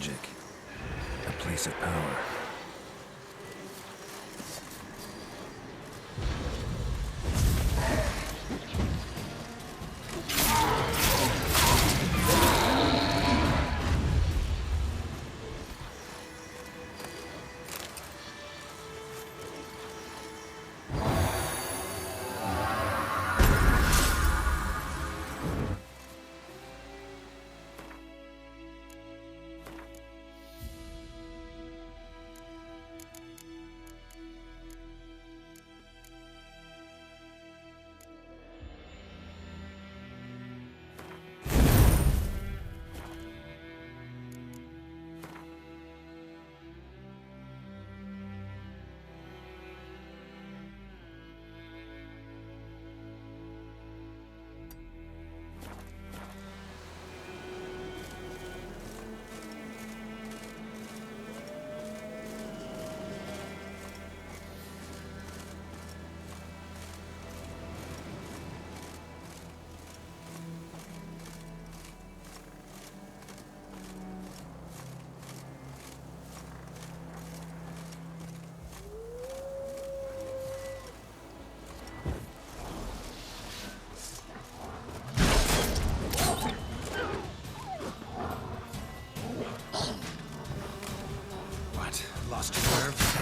magic. A place of power. Lost your nerve?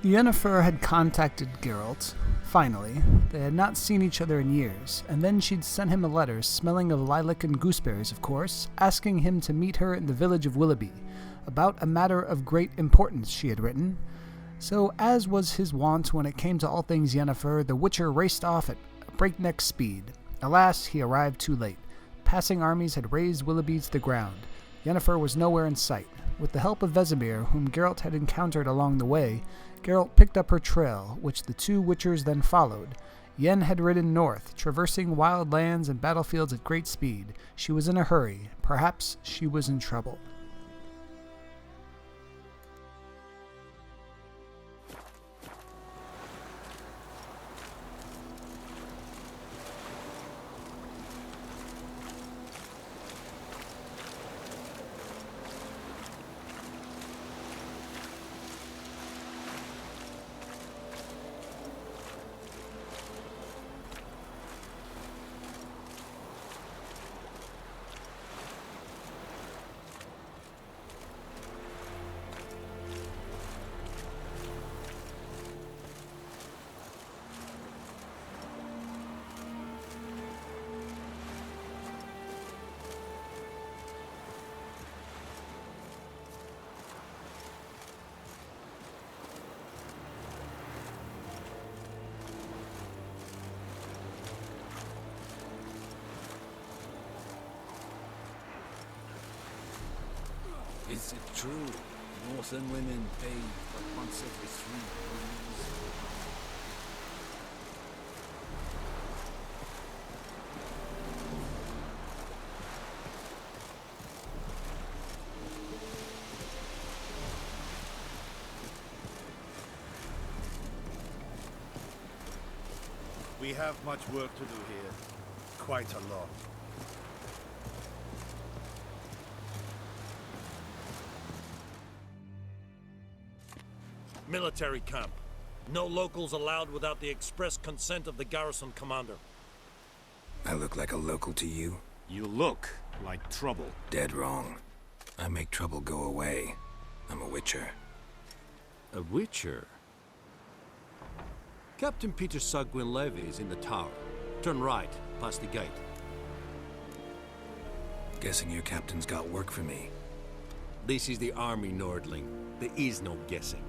Yennefer had contacted Geralt. Finally, they had not seen each other in years, and then she'd sent him a letter smelling of lilac and gooseberries, of course, asking him to meet her in the village of Willoughby, about a matter of great importance, she had written. So, as was his wont when it came to all things Yennefer, the Witcher raced off at breakneck speed. Alas, he arrived too late. Passing armies had razed Willoughby to the ground. Yennefer was nowhere in sight. With the help of Vesemir, whom Geralt had encountered along the way, Geralt picked up her trail, which the two Witchers then followed. Yen had ridden north, traversing wild lands and battlefields at great speed. She was in a hurry. Perhaps she was in trouble. Is it true? Northern women bathe but once every 3 years. We have much work to do here. Quite a lot. Military camp. No locals allowed without the express consent of the garrison commander. I look like a local to you? You look like trouble. Dead wrong. I make trouble go away. I'm a witcher. A witcher? Captain Peter Sagwin Levy is in the tower. Turn right, past the gate. Guessing your captain's got work for me. This is the army, Nordling. There is no guessing.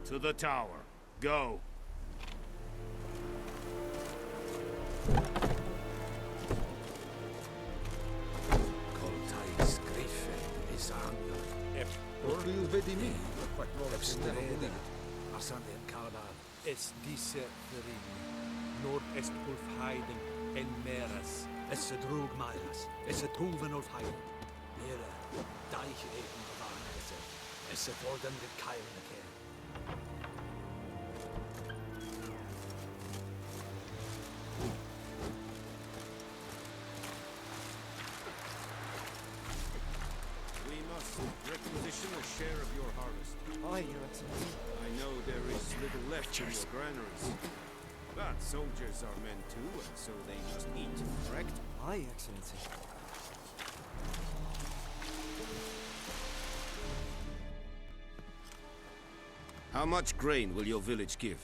To the tower. Go. Coltais Griffin is anger. Orlius Vedimi. Abstrede. Asante en Calabar. Es dice Nord-Est Ulfheiden en Meras. Es drug Mairas. Es Tulven of Heiden. Mere. Deich even bewahren. Es worden de Keilen keer. We must requisition a share of your harvest. Aye, Your Excellency. I know there is little left in your granaries. But soldiers are men too, and so they must eat, correct? Aye, Excellency. How much grain will your village give?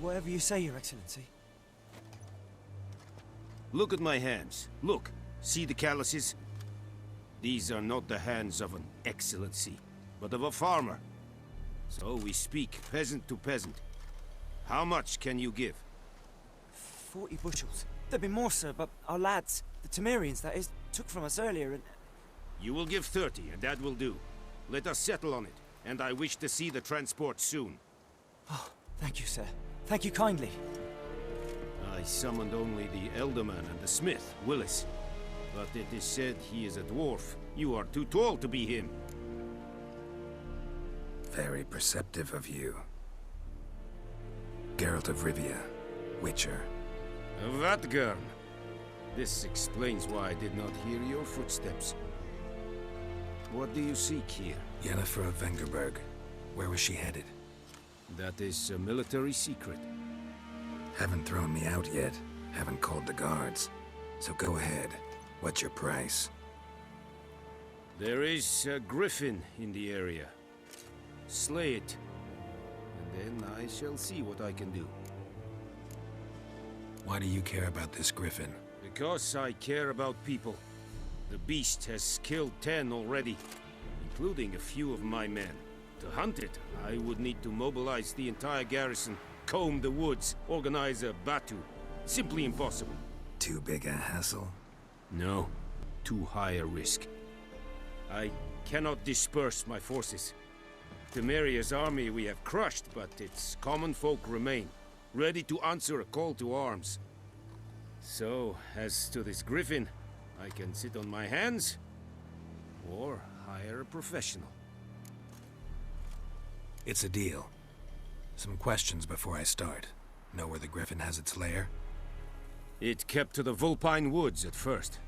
Whatever you say, Your Excellency. Look at my hands. Look. See the calluses? These are not the hands of an excellency, but of a farmer. So we speak peasant to peasant. How much can you give? 40 bushels. There'd be more, sir, but our lads, the Temerians, that is, took from us earlier and... You will give 30, and that will do. Let us settle on it, and I wish to see the transport soon. Oh, thank you, sir. Thank you kindly. I summoned only the Elderman and the smith, Willis. But it is said he is a dwarf. You are too tall to be him. Very perceptive of you. Geralt of Rivia, Witcher. Vatgern. This explains why I did not hear your footsteps. What do you seek here? Yennefer of Vengerberg. Where was she headed? That is a military secret. Haven't thrown me out yet. Haven't called the guards. So go ahead. What's your price? There is a griffin in the area. Slay it. And then I shall see what I can do. Why do you care about this griffin? Because I care about people. The beast has killed 10 already, including a few of my men. To hunt it, I would need to mobilize the entire garrison, comb the woods, organize a batu. Simply impossible. Too big a hassle? No, too high a risk. I cannot disperse my forces. Temeria's army we have crushed, but its common folk remain, ready to answer a call to arms. So, as to this griffin, I can sit on my hands, or hire a professional. It's a deal. Some questions before I start. Know where the griffin has its lair? It kept to the Vulpine Woods at first.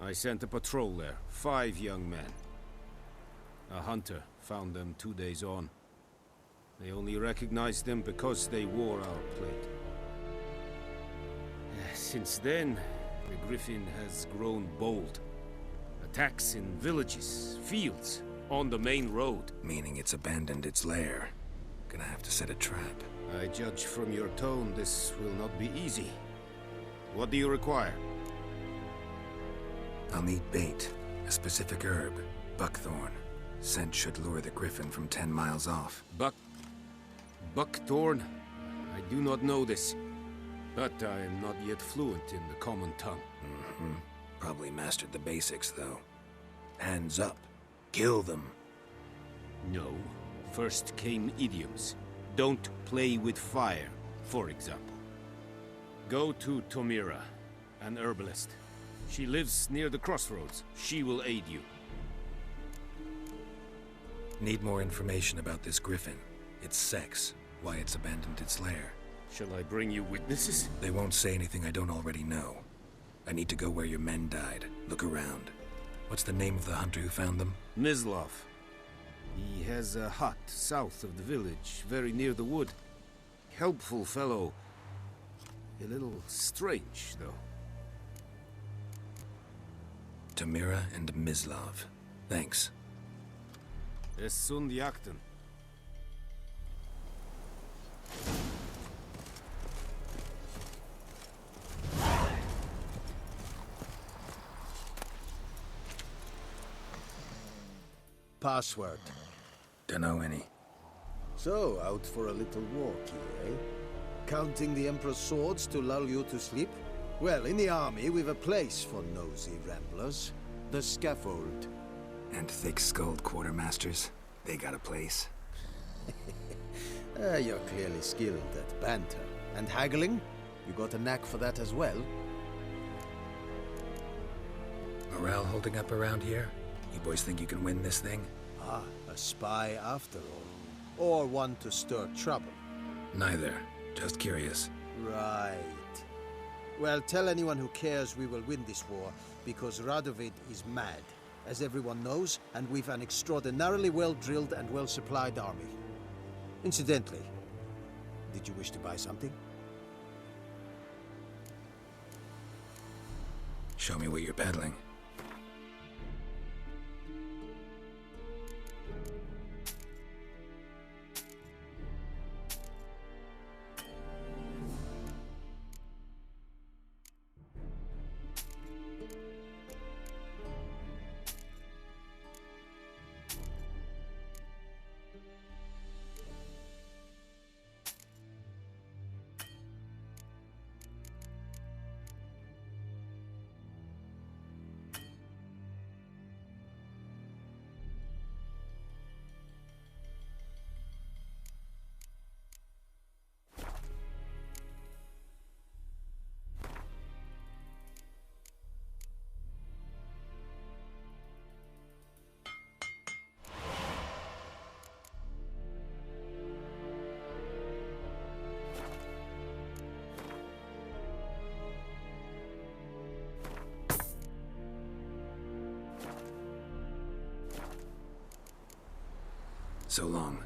I sent a patrol there, 5 young men. A hunter found them 2 days on. They only recognized them because they wore our plate. Since then, the griffin has grown bold. Attacks in villages, fields, on the main road. Meaning it's abandoned its lair. Gonna have to set a trap. I judge from your tone this will not be easy. What do you require? I'll need bait, a specific herb, buckthorn. Scent should lure the griffin from 10 miles off. Buckthorn? I do not know this. But I am not yet fluent in the common tongue. Probably mastered the basics, though. Hands up. Kill them. No. First came idioms. Don't play with fire, for example. Go to Tomira, an herbalist. She lives near the crossroads. She will aid you. Need more information about this griffin. Its sex, why it's abandoned its lair. Shall I bring you witnesses? They won't say anything I don't already know. I need to go where your men died. Look around. What's the name of the hunter who found them? Mislav. He has a hut south of the village, very near the wood. Helpful fellow. A little strange, though. Tomira and Mislav. Thanks. Es sunt jakten. Password. Dunno any. So, out for a little walk here, eh? Counting the Emperor's swords to lull you to sleep? Well, in the army, we've a place for nosy ramblers. The scaffold. And thick-skulled quartermasters. They got a place. You're clearly skilled at banter. And haggling? You got a knack for that as well? Morale holding up around here? You boys think you can win this thing? Ah, a spy after all. Or one to stir trouble. Neither. Just curious. Right. Well, tell anyone who cares we will win this war, because Radovid is mad, as everyone knows, and we've an extraordinarily well-drilled and well-supplied army. Incidentally, did you wish to buy something? Show me what you're peddling. So long.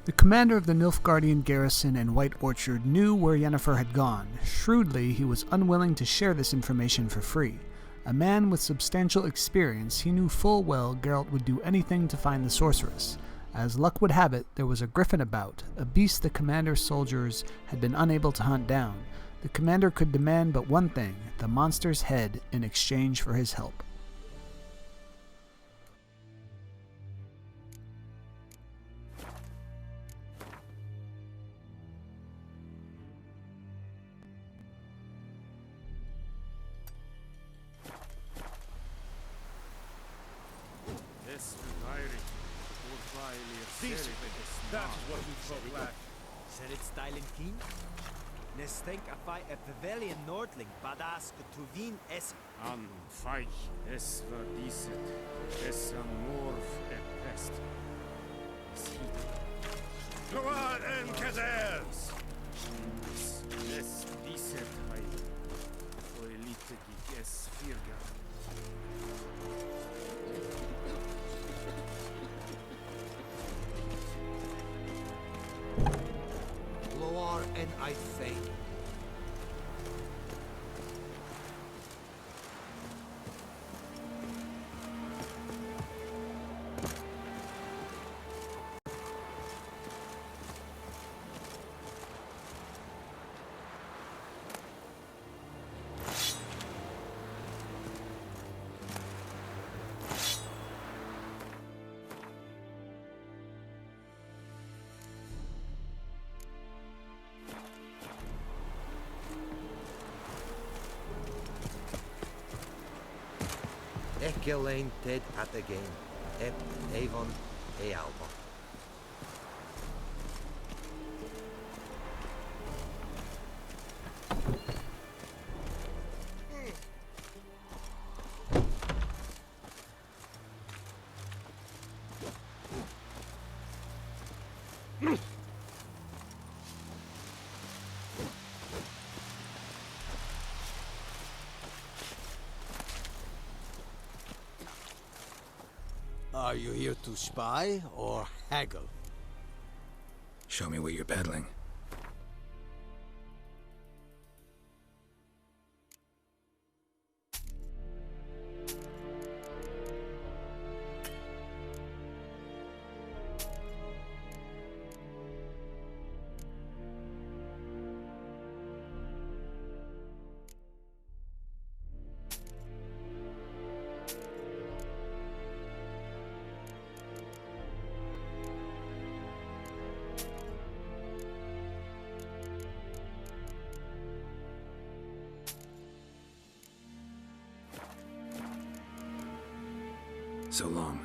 The commander of the Nilfgaardian garrison in White Orchard knew where Yennefer had gone. Shrewdly, he was unwilling to share this information for free. A man with substantial experience, he knew full well Geralt would do anything to find the sorceress. As luck would have it, there was a griffin about, a beast the commander's soldiers had been unable to hunt down. The commander could demand but one thing, the monster's head, in exchange for his help. That is what we spoke like. Ser it stylen keen? Nestenk afai a pavilion nordling badask to vin es. An feich, es war diset, es an morf et pest. Es hit. Gloire and Kazers! Es diset heil. Foelite gig es virga. Loar and I think. Ghislaine dead at the game. Ep Avon e Alba. Are you here to spy or haggle? Show me what you're peddling. So long.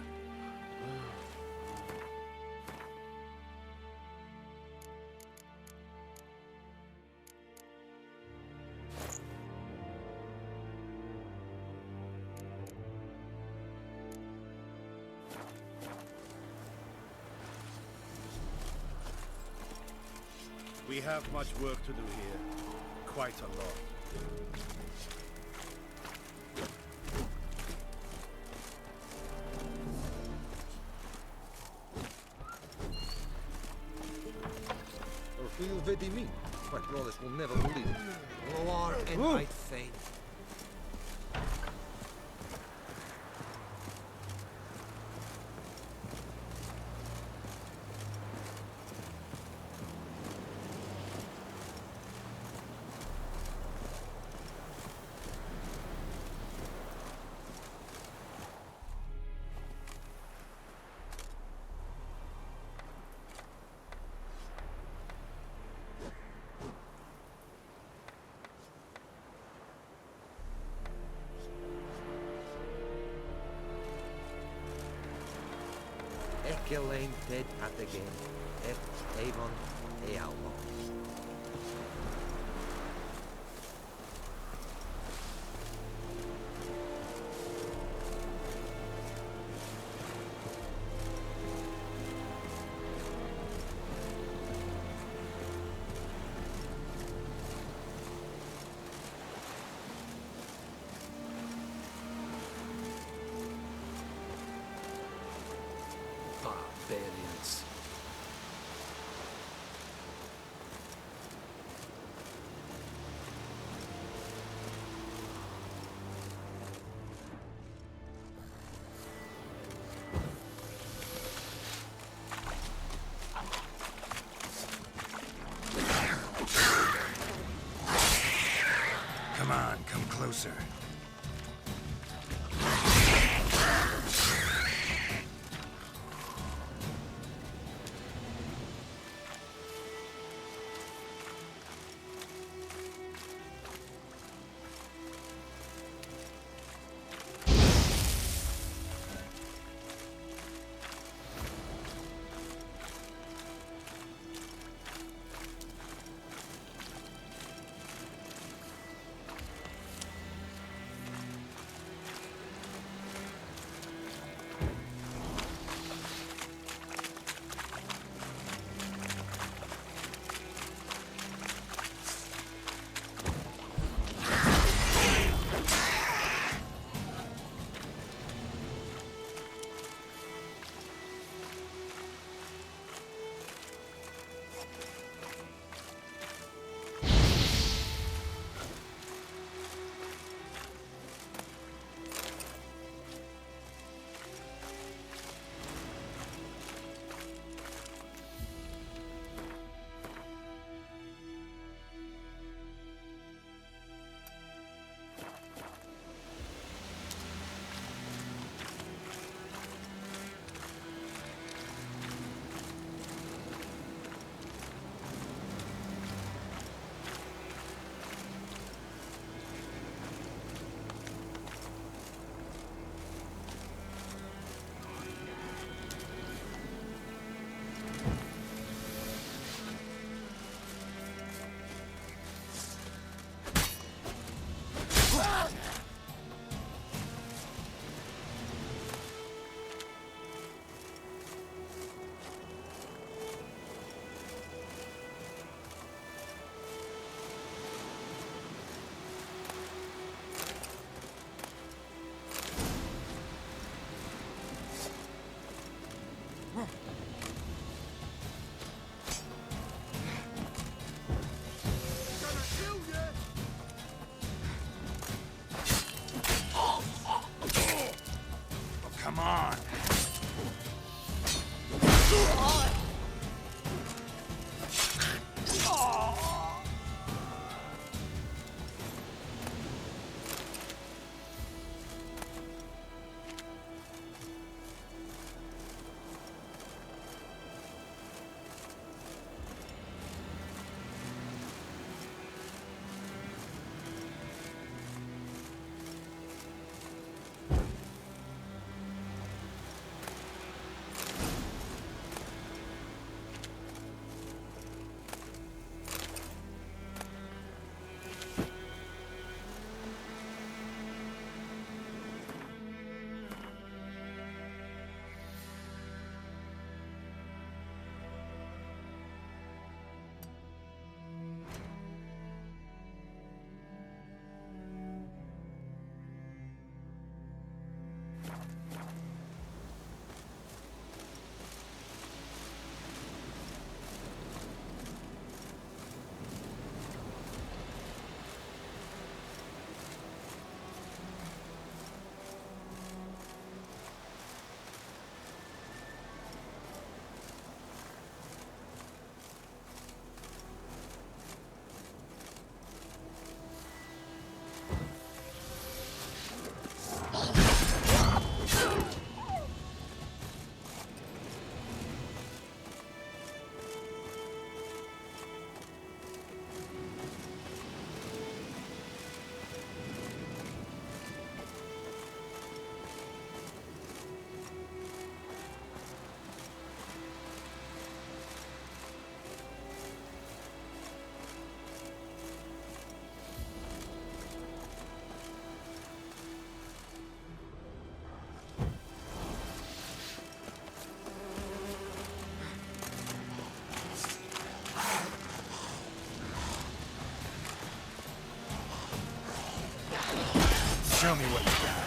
We have much work to do here. Quite a lot. Orfil vedi mi. My brothers will never believe it. Loar and I'd faint. Ghislaine dead at the game. Ep Avon e Alba. Barbarians. Come on, come closer. Show me what you got.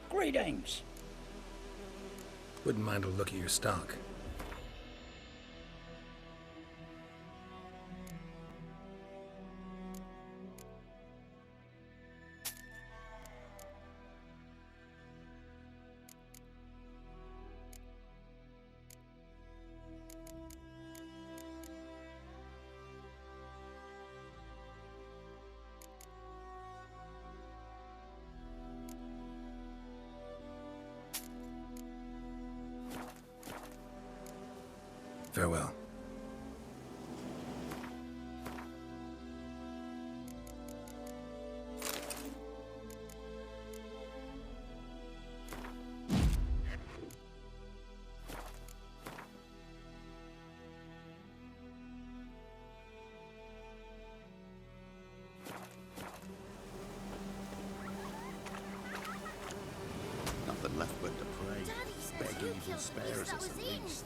Greetings. Wouldn't mind a look at your stock. Farewell. Nothing left but to pray. Beg evil spares us at least.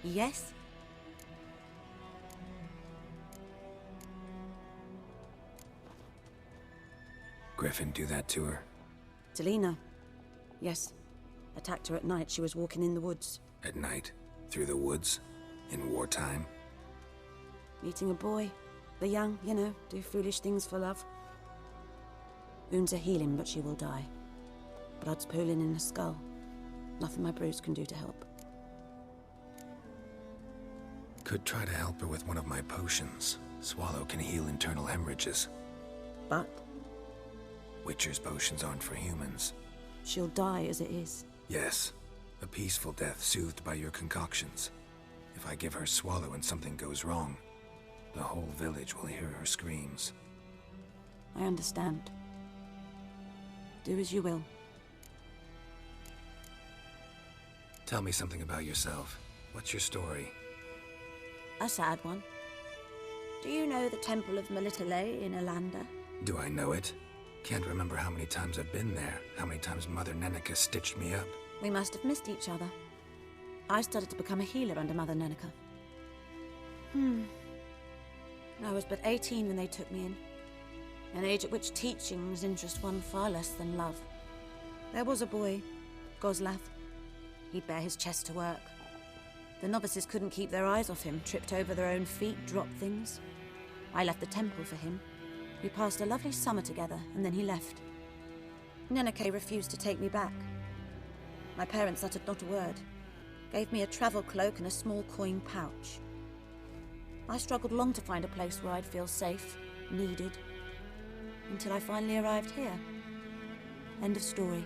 Yes? Griffin do that to her? Delina, Yes. Attacked her at night. She was walking in the woods. At night? Through the woods? In wartime? Meeting a boy. The young, you know, do foolish things for love. Wounds are healing, but she will die. Blood's pooling in her skull. Nothing my bruise can do to help. Could try to help her with one of my potions. Swallow can heal internal hemorrhages. But? Witcher's potions aren't for humans. She'll die as it is. Yes. A peaceful death soothed by your concoctions. If I give her Swallow and something goes wrong, the whole village will hear her screams. I understand. Do as you will. Tell me something about yourself. What's your story? A sad one. Do you know the Temple of Melitele in Alanda? Do I know it? Can't remember how many times I've been there, how many times Mother Neneka stitched me up. We must have missed each other. I started to become a healer under Mother Neneka. I was but 18 when they took me in. An age at which teachings interest one far less than love. There was a boy, Goslav. He'd bare his chest to work. The novices couldn't keep their eyes off him, tripped over their own feet, dropped things. I left the temple for him. We passed a lovely summer together, and then he left. Neneke refused to take me back. My parents uttered not a word. Gave me a travel cloak and a small coin pouch. I struggled long to find a place where I'd feel safe, needed, until I finally arrived here. End of story.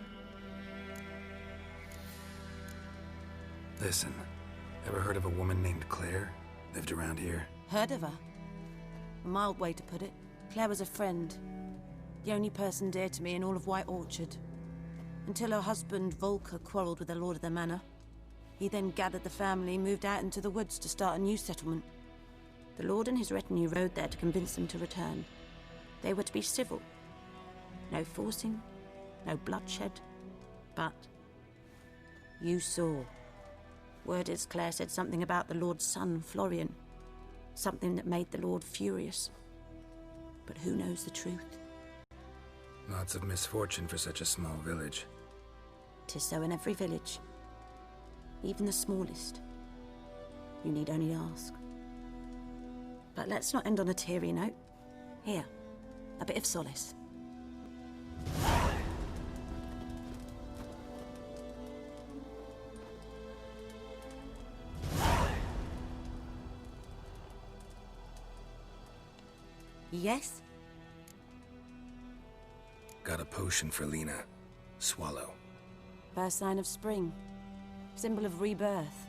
Listen, ever heard of a woman named Claire? Lived around here? Heard of her? A mild way to put it. Claire was a friend. The only person dear to me in all of White Orchard. Until her husband, Volker, quarreled with the lord of the manor. He then gathered the family, moved out into the woods to start a new settlement. The lord and his retinue rode there to convince them to return. They were to be civil. No forcing, no bloodshed. But you saw. Word is Claire said something about the lord's son, Florian. Something that made the lord furious. But who knows the truth? Lots of misfortune for such a small village. 'Tis so in every village. Even the smallest. You need only ask. But let's not end on a teary note. Here, a bit of solace. Yes? Got a potion for Lena. Swallow. First sign of spring. Symbol of rebirth.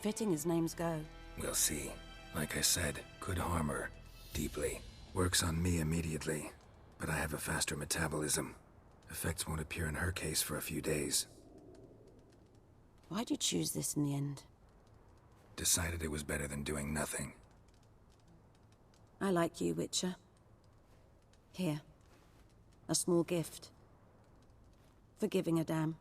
Fitting as names go. We'll see. Like I said, could harm her. Deeply. Works on me immediately. But I have a faster metabolism. Effects won't appear in her case for a few days. Why'd you choose this in the end? Decided it was better than doing nothing. I like you, Witcher. Here. A small gift. For giving a damn.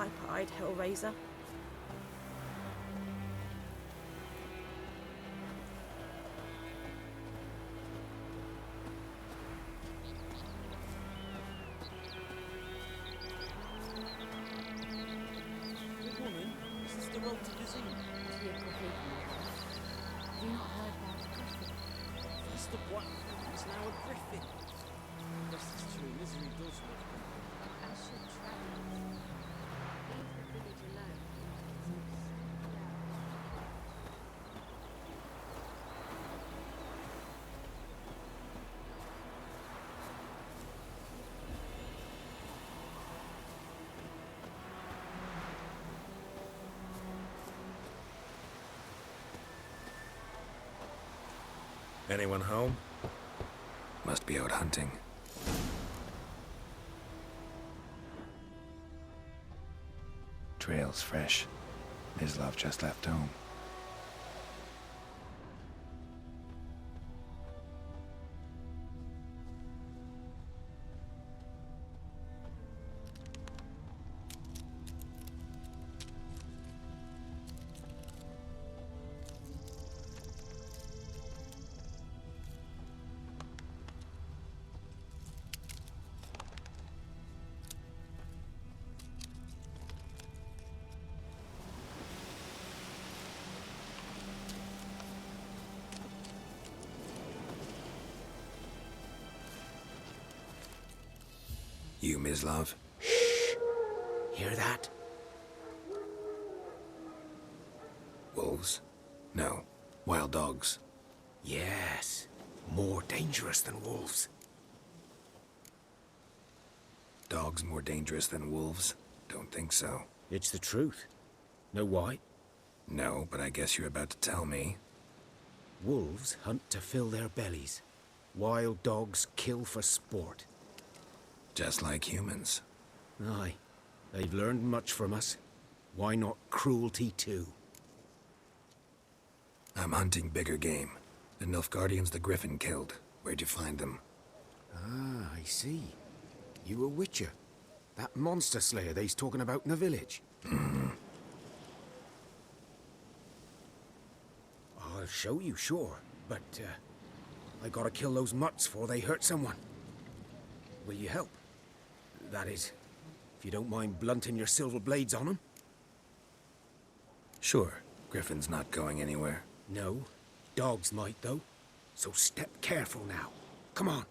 viper-eyed hellraiser. Good woman, is this the road to the zoo? Have you not heard about the griffin? First the black one is now a griffin. This is true, misery does love company. I should travel. Leave the village alone. Anyone home? Must be out hunting. Trail's fresh. Mislav just left home. You, Mislav? Shh! Hear that? Wolves? No. Wild dogs. Yes. More dangerous than wolves. Dogs more dangerous than wolves? Don't think so. It's the truth. Know why? No, but I guess you're about to tell me. Wolves hunt to fill their bellies. Wild dogs kill for sport. Just like humans. Aye. They've learned much from us. Why not cruelty too? I'm hunting bigger game. The Nilfgaardians the Griffin killed. Where'd you find them? Ah, I see. You a witcher. That monster slayer they's talking about in the village. Mm-hmm. I'll show you, sure. But, I gotta kill those mutts before they hurt someone. Will you help? That is, if you don't mind blunting your silver blades on them. Sure. Griffin's not going anywhere. No. Dogs might, though. So step careful now. Come on.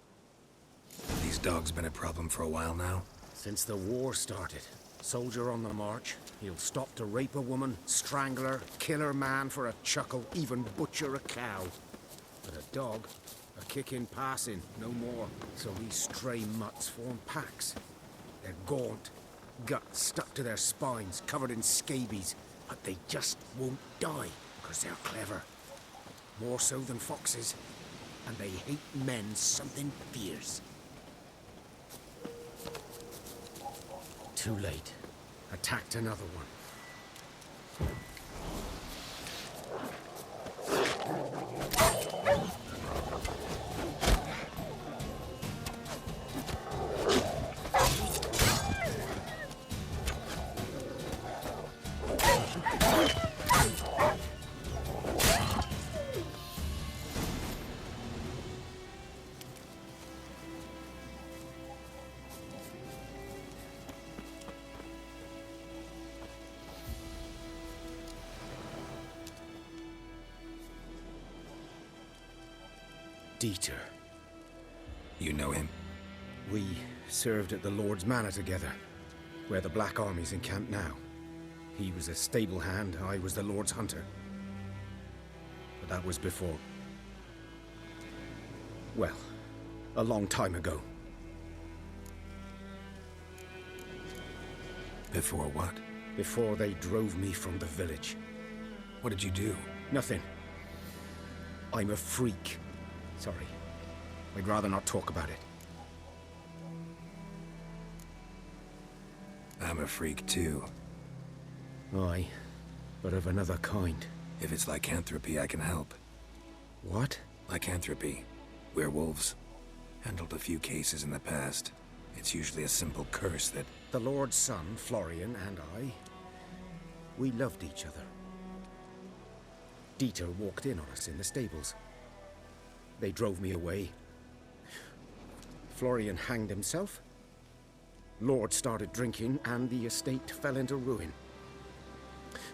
These dogs been a problem for a while now? Since the war started. Soldier on the march. He'll stop to rape a woman, strangle her, kill her man for a chuckle, even butcher a cow. But a dog, a kick in passing, no more. So these stray mutts form packs. They're gaunt, guts stuck to their spines, covered in scabies. But they just won't die, because they're clever. More so than foxes. And they hate men something fierce. Too late. Attacked another one. Dieter. You know him? We served at the Lord's Manor together, where the Black Army's encamped now. He was a stable hand, I was the Lord's hunter. But that was before... well, a long time ago. Before what? Before they drove me from the village. What did you do? Nothing. I'm a freak. Sorry. I'd rather not talk about it. I'm a freak too. Aye, but of another kind. If it's lycanthropy, I can help. What? Lycanthropy. Werewolves. Handled a few cases in the past. It's usually a simple curse that... The Lord's son, Florian, and I, we loved each other. Dieter walked in on us in the stables. They drove me away. Florian hanged himself. Lord started drinking, and the estate fell into ruin.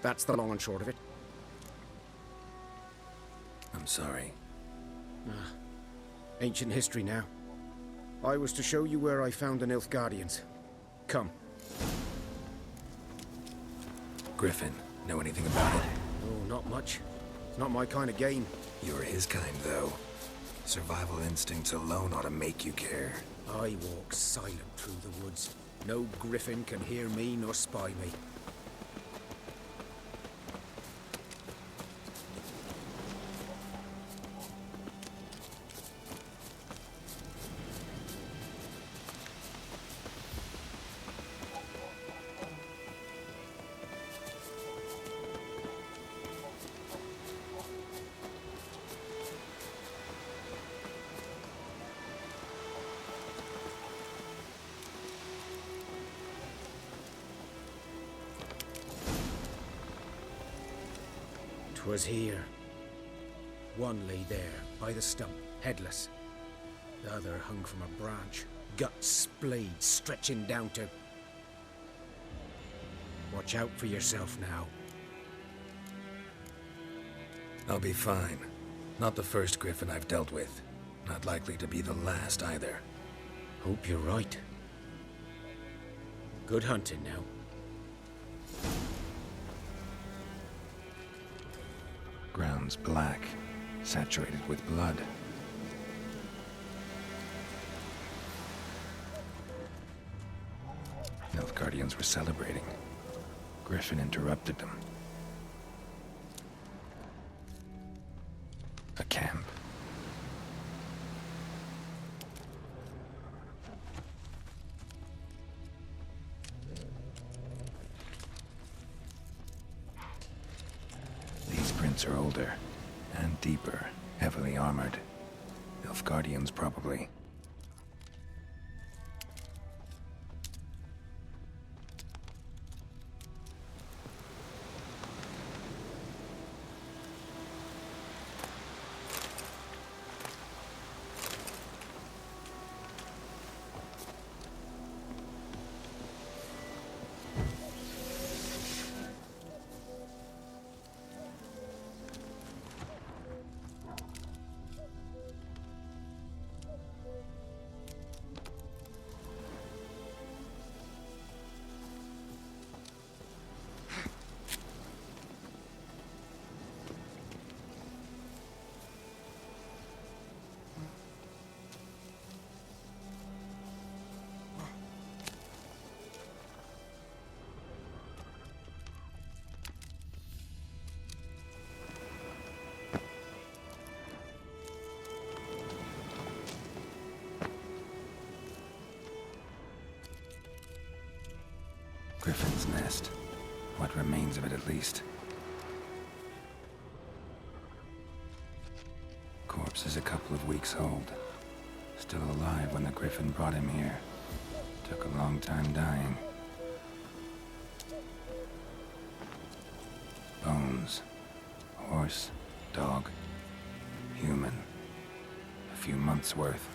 That's the long and short of it. I'm sorry. Ancient history now. I was to show you where I found the Nilfgaardians. Come. Griffin, know anything about it? Oh, not much. It's not my kind of game. You're his kind, though. Survival instincts alone ought to make you care. I walk silent through the woods. No griffin can hear me nor spy me. 'Twas here. One lay there, by the stump, headless. The other hung from a branch, guts splayed, stretching down to... Watch out for yourself now. I'll be fine. Not the first griffin I've dealt with. Not likely to be the last either. Hope you're right. Good hunting now. Ground's black, saturated with blood. Nilfgaardians were celebrating. Griffin interrupted them. A camp. These prints are older and deeper, heavily armored. Nilfgaardians, probably. Griffin's nest. What remains of it, at least. Corpse is a couple of weeks old. Still alive when the griffin brought him here. Took a long time dying. Bones. Horse, dog, human. A few months' worth.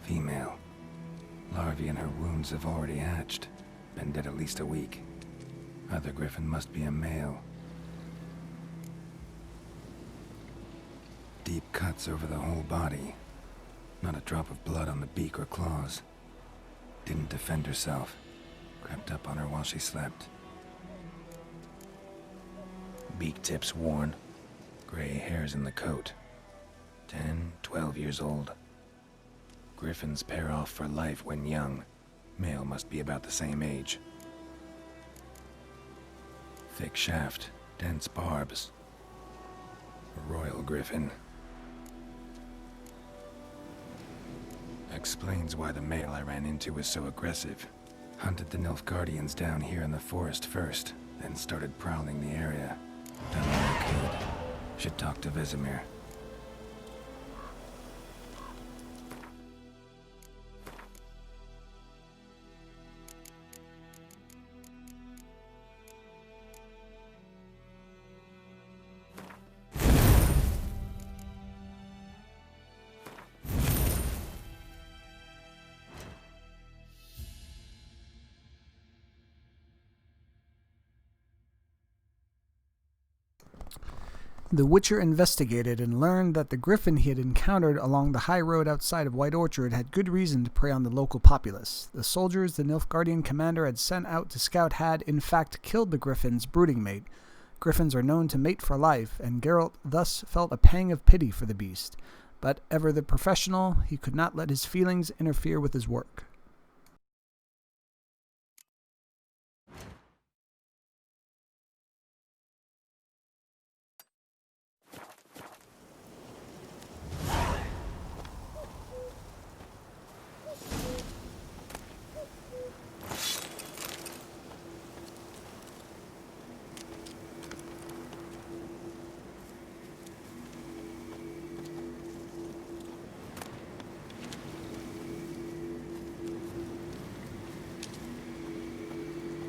Female. Larvae in her wounds have already hatched. Been dead at least a week. Other griffin must be a male. Deep cuts over the whole body. Not a drop of blood on the beak or claws. Didn't defend herself. Crept up on her while she slept. Beak tips worn. Gray hairs in the coat. 10, 12 years old. Griffins pair off for life when young. Male must be about the same age. Thick shaft, Dense barbs. A royal griffin. Explains why the male I ran into was so aggressive. Hunted the Nilfgaardians down here in the forest first, then started prowling the area. Done what I could. Should talk to Vesemir. The Witcher investigated and learned that the griffin he had encountered along the high road outside of White Orchard had good reason to prey on the local populace. The soldiers the Nilfgaardian commander had sent out to scout had, in fact, killed the griffin's brooding mate. Griffins are known to mate for life, and Geralt thus felt a pang of pity for the beast. But, ever the professional, he could not let his feelings interfere with his work.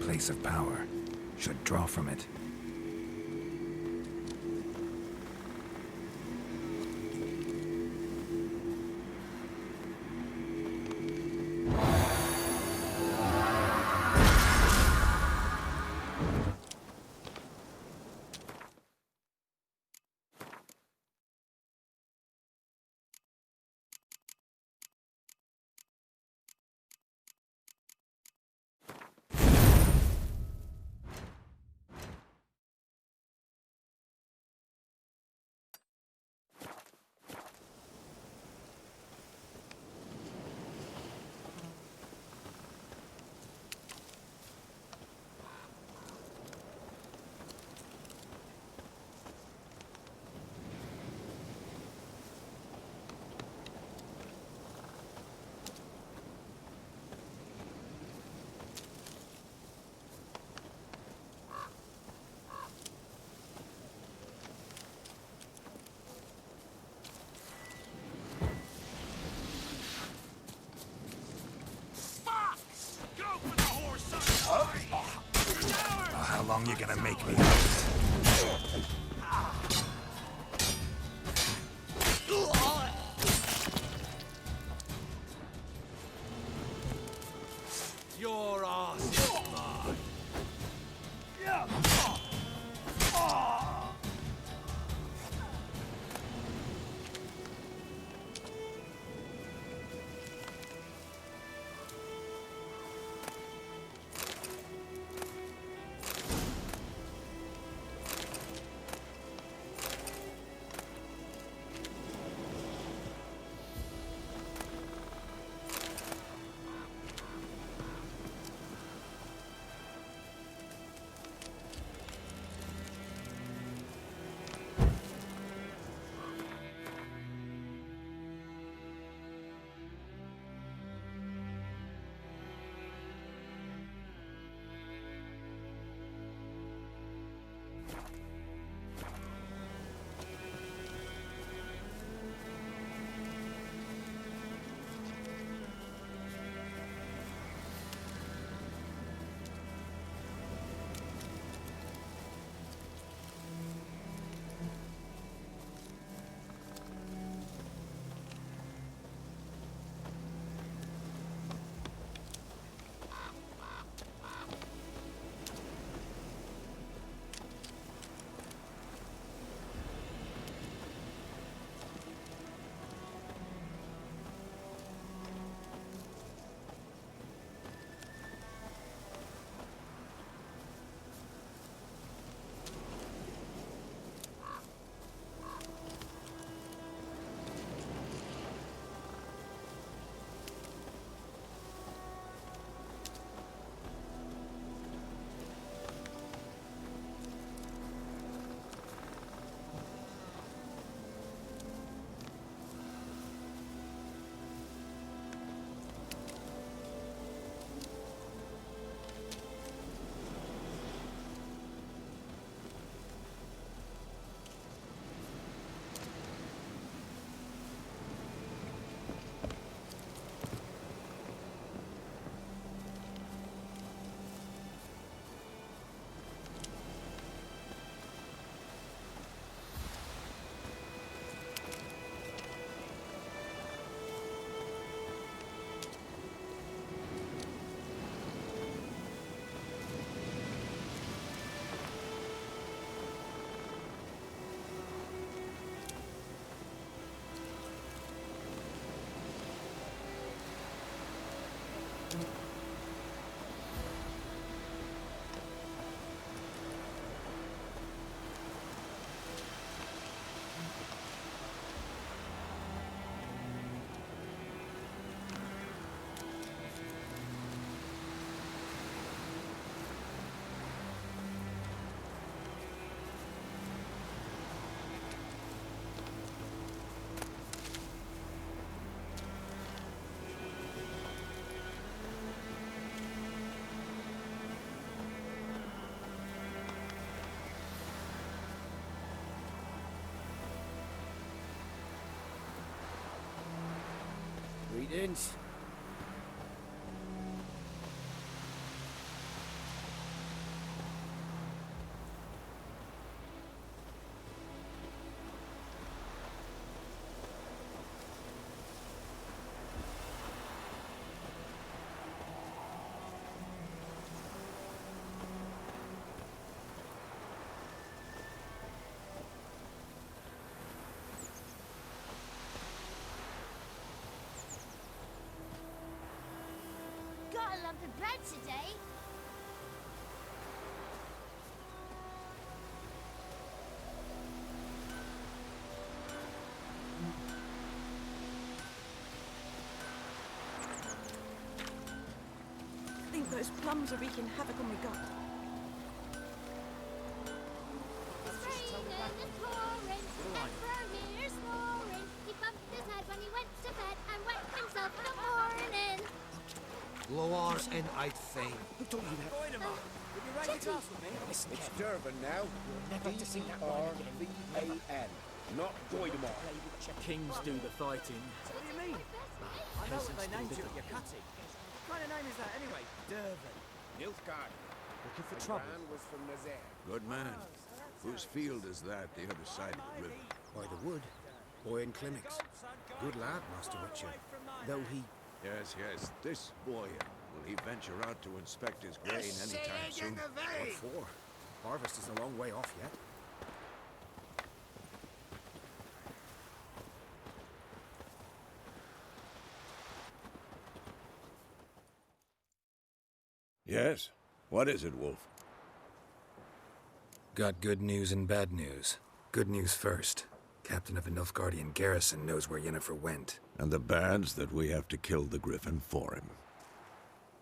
Place of power. Should draw from it. How long you gonna make me? Your ass is mine. Greetings. Got a lump of bread today. I think those plums are wreaking havoc on my gut. It's raining and pouring, and Vermeer's snoring. He bumped his head when he went to bed and wet himself in the morning. Loars and I'd fain. Who told you that? Goidemar, will you raise a glass with me? Listen, It's Durban now. never to see that line again. D-R-V-A-N, not Goidemar. Kings do the fighting. What do you mean? I know what they named you at your cutting. What kind of name is that anyway? Durban. Nilfgaard. Looking for The trouble. man was from Nazaire. Good man. Whose field is that, the other side of the river? By the wood. Boy in clinics. Good lad, Master Witcher. Though he... Yes, yes. This boy, will he venture out to inspect his grain anytime soon? What for? Harvest is a long way off yet. Yes? What is it, Wolf? Got good news and bad news. Good news first. Captain of a Nilfgaardian garrison knows where Yennefer went. And the bad's that we have to kill the Griffin for him.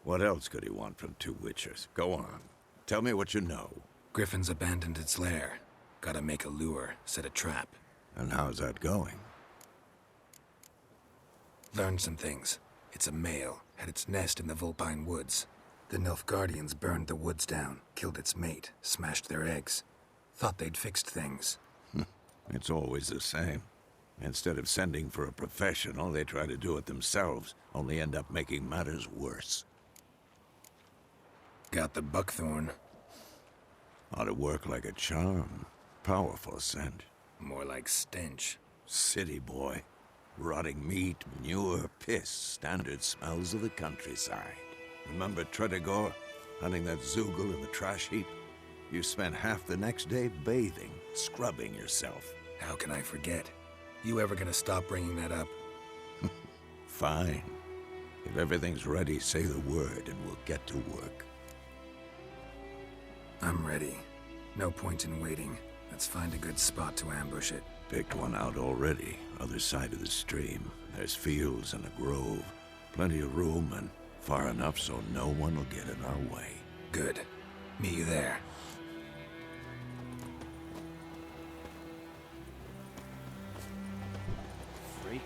What else could he want from two Witchers? Go on. Tell me what you know. Griffin's abandoned its lair. Gotta make a lure, set a trap. And how's that going? Learned some things. It's a male, had its nest in the Vulpine Woods. The Nilfgaardians burned the woods down, killed its mate, smashed their eggs. Thought they'd fixed things. It's always the same. Instead of sending for a professional, they try to do it themselves, only end up making matters worse. Got the buckthorn. Ought to work like a charm. Powerful scent. More like stench. City boy. Rotting meat, manure, piss, standard smells of the countryside. Remember Tredegor? Hunting that Zoogle in the trash heap? You spent half the next day bathing, scrubbing yourself. How can I forget? You ever gonna stop bringing that up? Fine. If everything's ready, say the word and we'll get to work. I'm ready. No point in waiting. Let's find a good spot to ambush it. Picked one out already, other side of the stream. There's fields and a grove. Plenty of room and far enough so no one will get in our way. Good. Meet you there. Freak.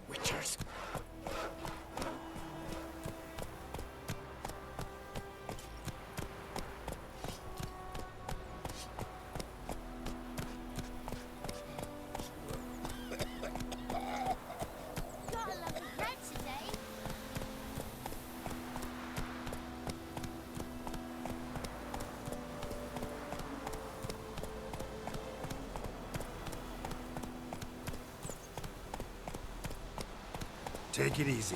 Witchers. Got a lump of bread today. Take it easy.